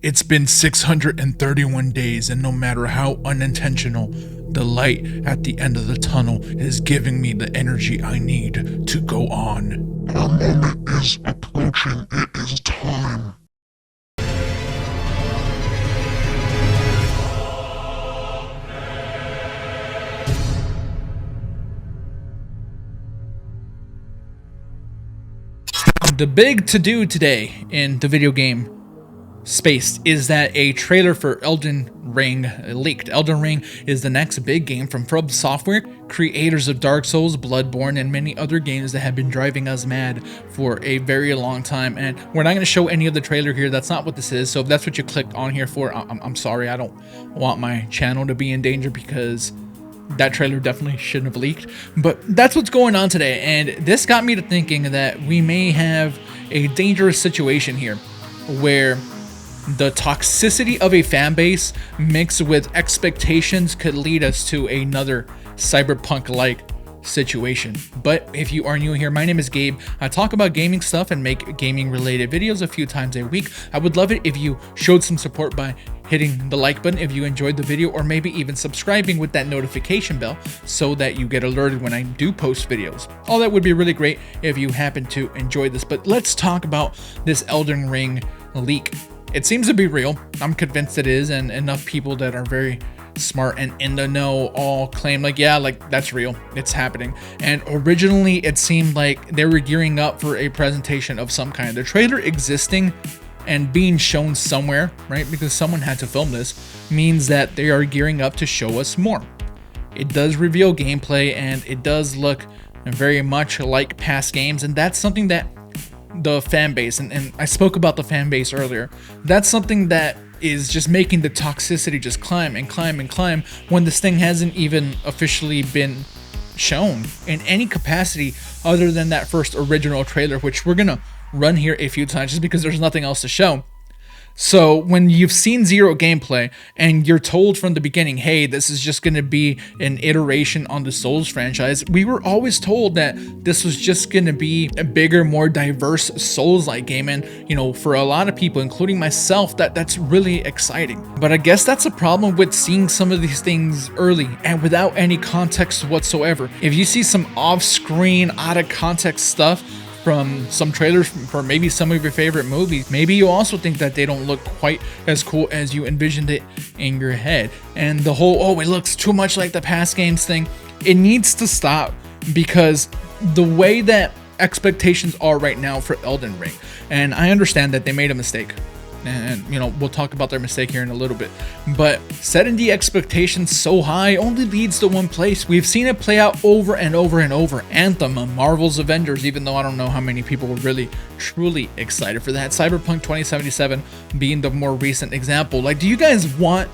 It's been 631 days, and no matter how unintentional, the light at the end of the tunnel is giving me the energy I need to go on. Our moment is approaching. It is time. The big to-do today in the video game space is that a trailer for Elden Ring leaked. Elden Ring is the next big game from From Software, creators of Dark Souls, Bloodborne, and many other games that have been driving us mad for a very long time. And we're not going to show any of the trailer here. That's not what this is. So if that's what you clicked on here for, I'm sorry. I don't want my channel to be in danger because that trailer definitely shouldn't have leaked. But that's what's going on today. And this got me to thinking that we may have a dangerous situation here where the toxicity of a fan base mixed with expectations could lead us to another Cyberpunk-like situation. But if you are new here, my name is Gabe. I talk about gaming stuff and make gaming related videos a few times a week. I would love it if you showed some support by hitting the like button if you enjoyed the video, or maybe even subscribing with that notification bell so that you get alerted when I do post videos. All that would be really great if you happen to enjoy this. But let's talk about this Elden Ring leak. It seems to be real. I'm convinced it is, and enough people that are very smart and in the know all claim that's real, it's happening. And originally it seemed like they were gearing up for a presentation of some kind. The trailer existing and being shown somewhere, right, because someone had to film this, means that they are gearing up to show us more. It does reveal gameplay, and it does look very much like past games, and that's something that the fan base, and I spoke about the fan base earlier, that's something that is just making the toxicity just climb and climb and climb when this thing hasn't even officially been shown in any capacity other than that first original trailer, which we're gonna run here a few times just because there's nothing else to show. So when you've seen zero gameplay and you're told from the beginning, hey, this is just going to be an iteration on the Souls franchise, we were always told that this was just going to be a bigger, more diverse Souls-like game. And, for a lot of people, including myself, that's really exciting. But I guess that's a problem with seeing some of these things early and without any context whatsoever. If you see some off-screen, out-of-context stuff from some trailers for maybe some of your favorite movies, maybe you also think that they don't look quite as cool as you envisioned it in your head. And the whole, it looks too much like the past games thing, it needs to stop, because the way that expectations are right now for Elden Ring, and I understand that they made a mistake, and we'll talk about their mistake here in a little bit, but setting the expectations so high only leads to one place. We've seen it play out over and over and over. Anthem, Marvel's Avengers, even though I don't know how many people were really truly excited for that. Cyberpunk 2077 being the more recent example. Do you guys want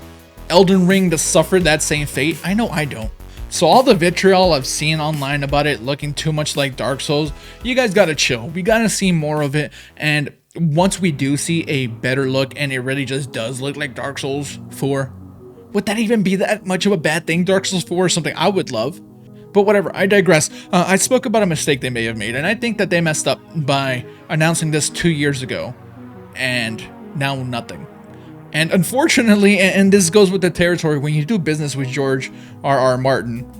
Elden Ring to suffer that same fate? I know I don't. So all the vitriol I've seen online about it looking too much like Dark Souls, you guys gotta chill. We gotta see more of it, and once we do see a better look and it really just does look like Dark Souls 4, would that even be that much of a bad thing? Dark Souls 4 is something I would love. But whatever, I digress. I spoke about a mistake they may have made, and I think that they messed up by announcing this 2 years ago, and now nothing. And unfortunately, and this goes with the territory, when you do business with George R.R. Martin,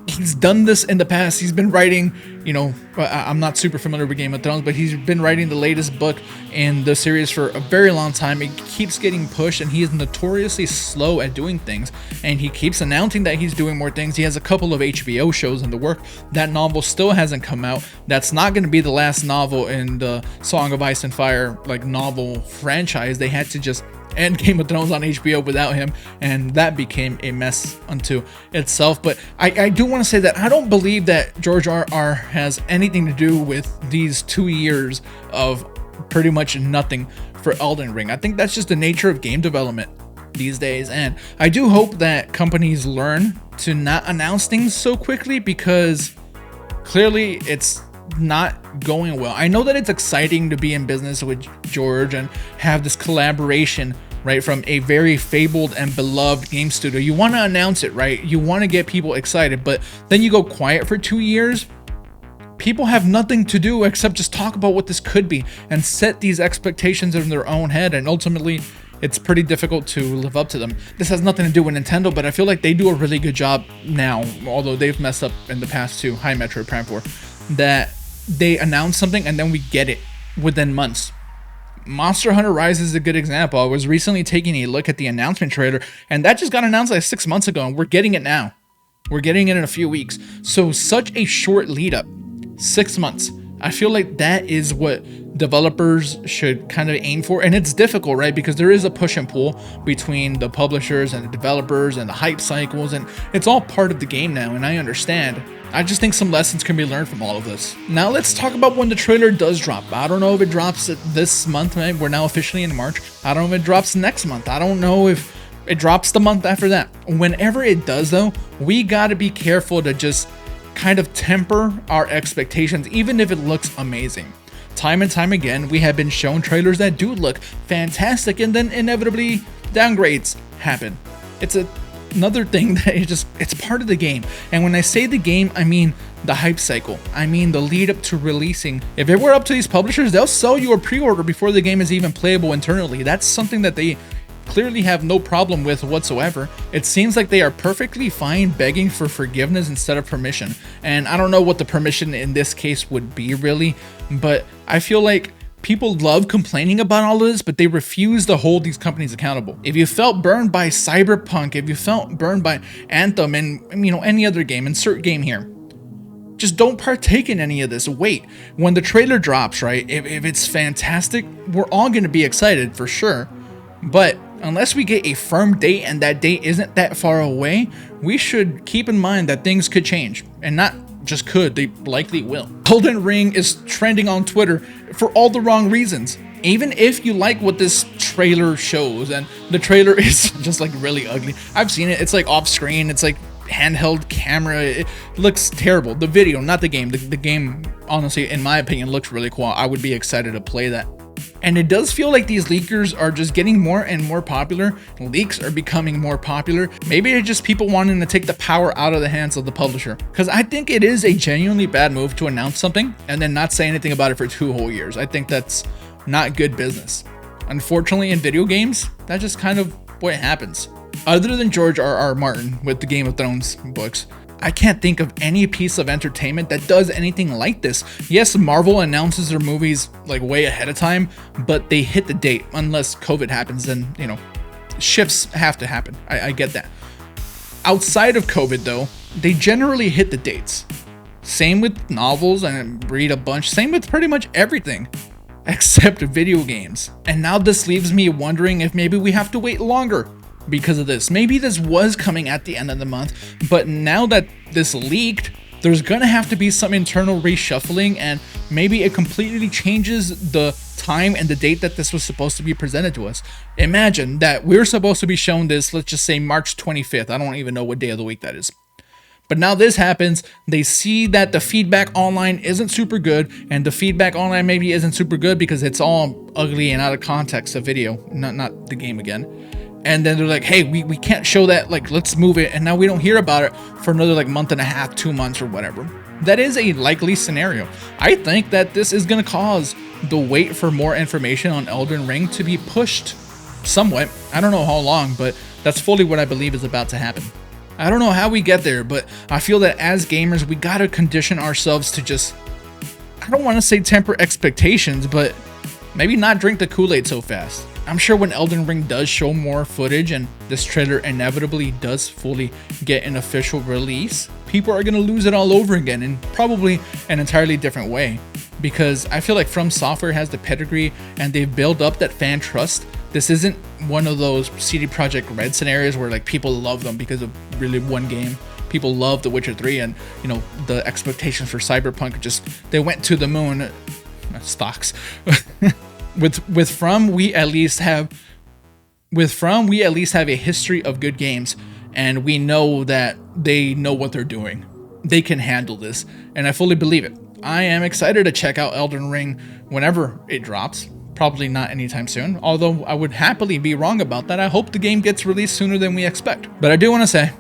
he's done this in the past. He's been writing, I'm not super familiar with Game of Thrones, but he's been writing the latest book in the series for a very long time. It keeps getting pushed, and he is notoriously slow at doing things, and he keeps announcing that he's doing more things. He has a couple of HBO shows in the work. That novel still hasn't come out. That's not going to be the last novel in the Song of Ice and Fire novel franchise. They had to just end Game of Thrones on HBO without him, and that became a mess unto itself. But I do want to say that I don't believe that George R.R. has anything to do with these 2 years of pretty much nothing for Elden Ring. I think that's just the nature of game development these days, and I do hope that companies learn to not announce things so quickly, because clearly it's not going well. I know that it's exciting to be in business with George and have this collaboration, right, from a very fabled and beloved game studio. You want to announce it, right? You want to get people excited, but then you go quiet for 2 years. people have nothing to do except just talk about what this could be and set these expectations in their own head, and ultimately it's pretty difficult to live up to them. This has nothing to do with Nintendo, but I feel like they do a really good job now, although they've messed up in the past too. Hi, Metroid Prime 4. That they announce something and then we get it within months. Monster Hunter Rise is a good example. I was recently taking a look at the announcement trailer, and that just got announced like 6 months ago, and we're getting it now. We're getting it in a few weeks. So such a short lead up. 6 months. I feel like that is what developers should kind of aim for, and it's difficult, right? Because there is a push and pull between the publishers and the developers and the hype cycles, and it's all part of the game now, and I understand. I just think some lessons can be learned from all of this. Now let's talk about when the trailer does drop. I don't know if it drops this month, right? We're now officially in March. I don't know if it drops next month. I don't know if it drops the month after that. Whenever it does though, we gotta be careful to just kind of temper our expectations, even if it looks amazing. Time and time again, we have been shown trailers that do look fantastic, and then inevitably downgrades happen. It's another thing that it's part of the game. And when I say the game, I mean the hype cycle. I mean the lead up to releasing. If it were up to these publishers, they'll sell you a pre-order before the game is even playable internally. That's something that they clearly have no problem with whatsoever. It seems like they are perfectly fine begging for forgiveness instead of permission. And I don't know what the permission in this case would be really, but I feel like people love complaining about all of this, but they refuse to hold these companies accountable. If you felt burned by Cyberpunk, if you felt burned by Anthem and any other game, insert game here, just don't partake in any of this. Wait, when the trailer drops, right? If it's fantastic, we're all going to be excited for sure. But unless we get a firm date and that date isn't that far away, we should keep in mind that things could change, and not just could, they likely will. Elden Ring is trending on Twitter for all the wrong reasons. Even if you like what this trailer shows, and the trailer is just like really ugly. I've seen it. It's like off screen. It's like handheld camera. It looks terrible. The video, not the game. The game, honestly, in my opinion, looks really cool. I would be excited to play that. And it does feel like these leakers are just getting more and more popular. Leaks are becoming more popular. Maybe it's just people wanting to take the power out of the hands of the publisher. Because I think it is a genuinely bad move to announce something and then not say anything about it for 2 whole years. I think that's not good business. Unfortunately, in video games, that's just kind of what happens. Other than George R.R. Martin with the Game of Thrones books, I can't think of any piece of entertainment that does anything like this. Yes, Marvel announces their movies like way ahead of time, but they hit the date. Unless COVID happens, then, shifts have to happen. I get that. Outside of COVID though, they generally hit the dates. Same with novels, and read a bunch. Same with pretty much everything except video games. And now this leaves me wondering if maybe we have to wait longer because of this. Maybe this was coming at the end of the month, but now that this leaked, there's gonna have to be some internal reshuffling, and maybe it completely changes the time and the date that this was supposed to be presented to us. Imagine that we're supposed to be shown this, let's just say March 25th. I don't even know what day of the week that is. But now this happens, they see that the feedback online isn't super good, and the feedback online maybe isn't super good because it's all ugly and out of context of video, not the game again. And then they're like, hey, we can't show that, like, let's move it. And now we don't hear about it for another like month and a half, 2 months or whatever. That is a likely scenario. I think that this is going to cause the wait for more information on Elden Ring to be pushed somewhat. I don't know how long, but that's fully what I believe is about to happen. I don't know how we get there, but I feel that as gamers, we got to condition ourselves to just, I don't want to say temper expectations, but maybe not drink the Kool-Aid so fast. I'm sure when Elden Ring does show more footage and this trailer inevitably does fully get an official release, people are going to lose it all over again in probably an entirely different way. Because I feel like From Software has the pedigree and they've built up that fan trust. This isn't one of those CD Projekt Red scenarios where like people love them because of really one game. People love The Witcher 3, and the expectations for Cyberpunk they went to the moon. Stocks. With From, we at least have a history of good games, and we know that they know what they're doing. They can handle this, and I fully believe it. I am excited to check out Elden Ring whenever it drops. Probably not anytime soon, although I would happily be wrong about that. I hope the game gets released sooner than we expect. But I do want to say,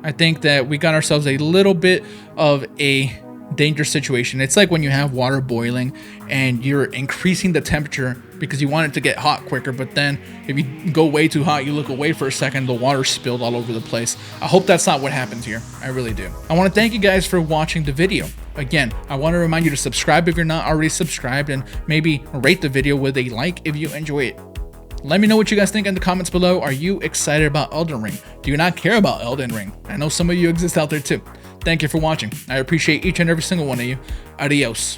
I think that we got ourselves a little bit of a dangerous situation. It's like when you have water boiling and you're increasing the temperature because you want it to get hot quicker, but then if you go way too hot, you look away for a second, the water spilled all over the place. I hope that's not what happens here. I really do. I want to thank you guys for watching the video. Again, I want to remind you to subscribe if you're not already subscribed, and maybe rate the video with a like if you enjoy it. Let me know what you guys think in the comments below. Are you excited about Elden Ring? Do you not care about Elden Ring? I know some of you exist out there too. Thank you for watching. I appreciate each and every single one of you. Adios.